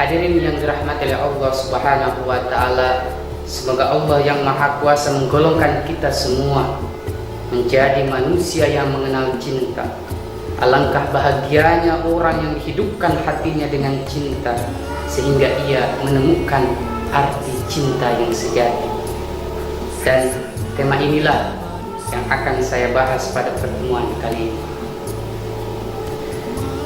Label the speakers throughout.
Speaker 1: Hadirin yang dirahmati oleh Allah Subhanahu wa taala, semoga Allah yang Maha Kuasa menggolongkan kita semua menjadi manusia yang mengenal cinta. Alangkah bahagianya orang yang hidupkan hatinya dengan cinta sehingga ia menemukan arti cinta yang sejati. Dan tema inilah yang akan saya bahas pada pertemuan kali ini.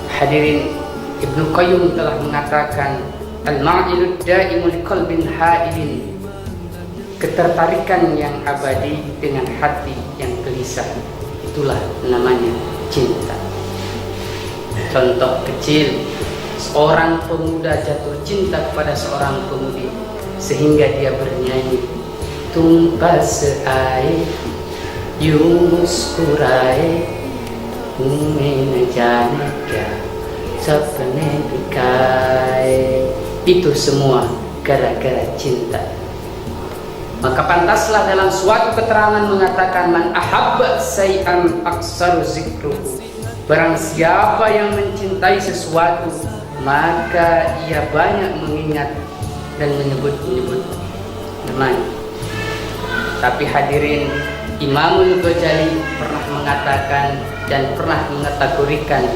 Speaker 1: Hadirin, Ibnu Qayyim telah mengatakan, al-ma'ilud da'imu liqalbin ha'ilin, ketertarikan yang abadi dengan hati yang gelisah, itulah namanya cinta. Contoh kecil, seorang pemuda jatuh cinta kepada seorang pemudi sehingga dia bernyanyi, tumpah seair you muskurae umena janaka sapne bikai. Itu semua gara-gara cinta. Maka pantaslah dalam suatu keterangan mengatakan, man ahabba say'an aksaru zikruhu, barang siapa yang mencintai sesuatu maka ia banyak mengingat dan menyebut-nyebut namanya. Tapi hadirin, Imamul Ghazali pernah mengatakan dan pernah mengkategorikan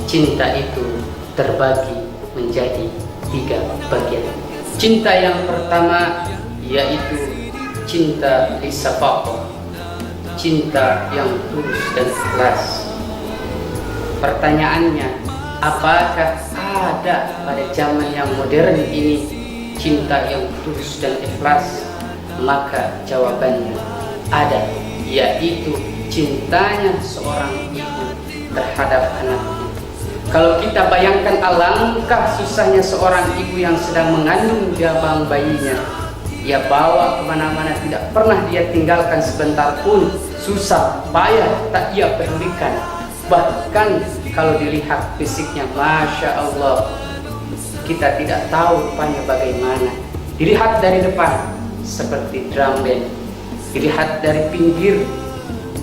Speaker 1: cinta itu terbagi menjadi 3 bagian. Cinta yang pertama yaitu cinta lisafaqah, cinta yang tulus dan ikhlas. Pertanyaannya, apakah ada pada zaman yang modern ini cinta yang tulus dan ikhlas? Maka jawabannya ada, yaitu cintanya seorang ibu terhadap anaknya. Kalau kita bayangkan alangkah susahnya seorang ibu yang sedang mengandung jabang bayinya, ia bawa kemana-mana, tidak pernah dia tinggalkan sebentar pun, susah, payah, tak ia pedulikan. Bahkan kalau dilihat fisiknya, Masya Allah, kita tidak tahu rupanya bagaimana. Dilihat dari depan seperti drum band, dilihat dari pinggir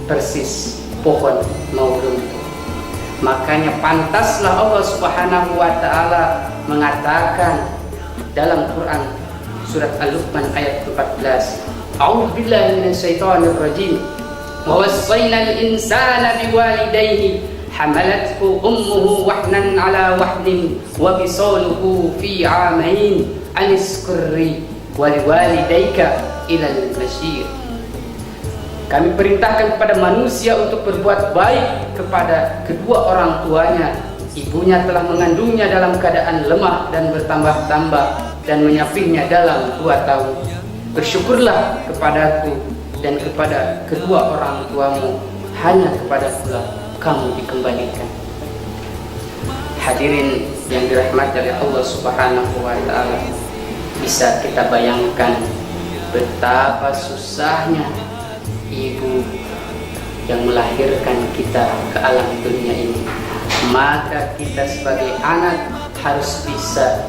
Speaker 1: persis pohon mau runtuh. Makanya pantaslah Allah Subhanahu wa taala mengatakan dalam Quran surat Al-Luqman ayat 14, A'udzu billahi minasyaitonir rajim. Wa wassayna al-insana biwalidayhi hamalathu ummuhu wahnan 'ala wahnin wa bisaluhu fi 'amain an iskurri wa liwalidayka ilal masyir. Kami perintahkan kepada manusia untuk berbuat baik kepada kedua orang tuanya. Ibunya telah mengandungnya dalam keadaan lemah dan bertambah-tambah dan menyapihnya dalam 2 tahun. Bersyukurlah kepadaku dan kepada kedua orang tuamu, hanya kepada pula kamu dikembalikan. Hadirin yang dirahmati oleh Allah Subhanahu wa taala, bisa kita bayangkan betapa susahnya ibu yang melahirkan kita ke alam dunia ini. Maka kita sebagai anak harus bisa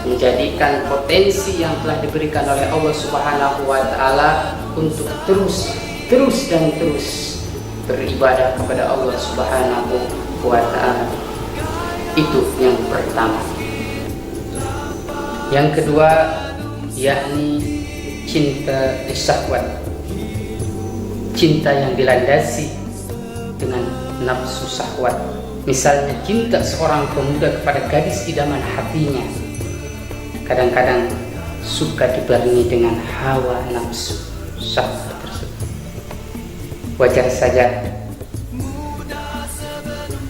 Speaker 1: menjadikan potensi yang telah diberikan oleh Allah Subhanahu wa taala untuk terus beribadah kepada Allah Subhanahu wa taala. Itu yang pertama. Yang kedua yakni cinta syahwat, cinta yang dilandasi dengan nafsu syahwat. Misalnya cinta seorang pemuda kepada gadis idaman hatinya, kadang-kadang suka dibarengi dengan hawa nafsu syahwat tersebut. Wajar saja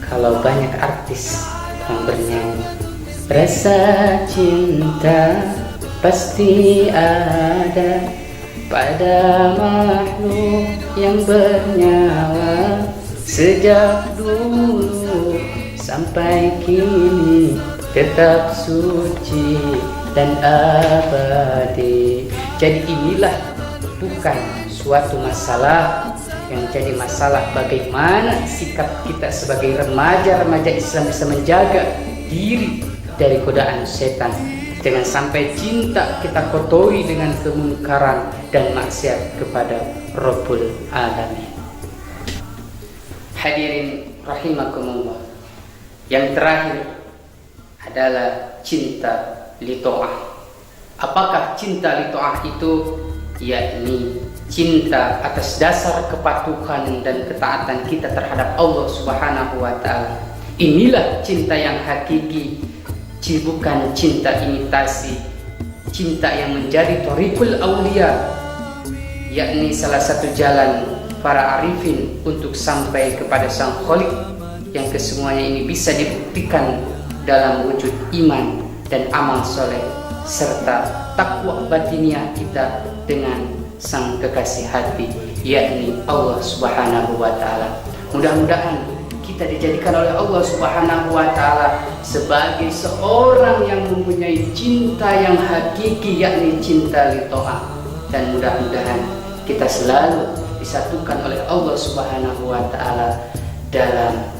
Speaker 1: kalau banyak artis yang bernyanyi, rasa cinta pasti ada pada makhluk yang bernyawa, sejak dulu sampai kini tetap suci dan abadi. Jadi inilah bukan suatu masalah. Yang jadi masalah bagaimana sikap kita sebagai remaja-remaja Islam bisa menjaga diri dari godaan setan. Jangan sampai cinta kita kotori dengan kemungkaran dan maksiat kepada Rabbul Alamin. Hadirin rahimakumullah. Yang terakhir adalah cinta li ta'ah. Apakah cinta li ta'ah itu? Yakni cinta atas dasar kepatuhan dan ketaatan kita terhadap Allah Subhanahu wa Ta'ala. Inilah cinta yang hakiki, bukan cinta imitasi, cinta yang menjadi thariqul aulia, yakni salah satu jalan para arifin untuk sampai kepada Sang Khaliq, yang kesemuanya ini bisa dibuktikan dalam wujud iman dan amal soleh serta takwa batiniah kita dengan Sang Kekasih hati, yakni Allah Subhanahu wa Ta'ala. Mudah-mudahan kita dijadikan oleh Allah Subhanahu wa Ta'ala sebagai seorang yang mempunyai cinta yang hakiki, yakni cinta li ta'ah. Dan mudah-mudahan kita selalu disatukan oleh Allah Subhanahu wa Ta'ala dalam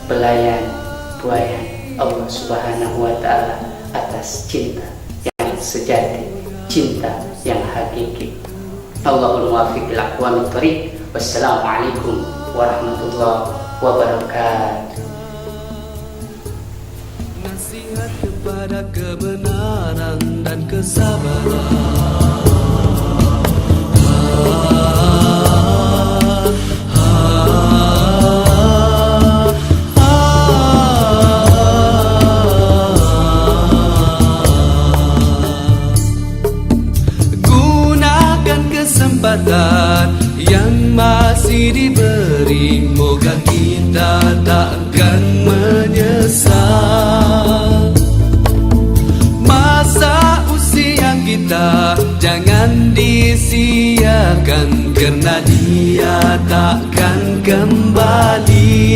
Speaker 1: pelayan buayan Allah Subhanahu wa Ta'ala atas cinta yang sejati, cinta yang hakiki. Allahul muwaffiq ila aqwamit thariq. Wassalamualaikum warahmatullahi wabarakatuh.
Speaker 2: Nasihat kepada kebenaran dan kesabaran. Kesempatan yang masih diberi, moga kita takkan menyesal. Masa usia kita jangan disia-siakan, karena dia takkan kembali.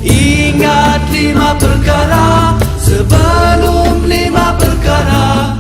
Speaker 2: Ingat 5 perkara sebelum 5 perkara.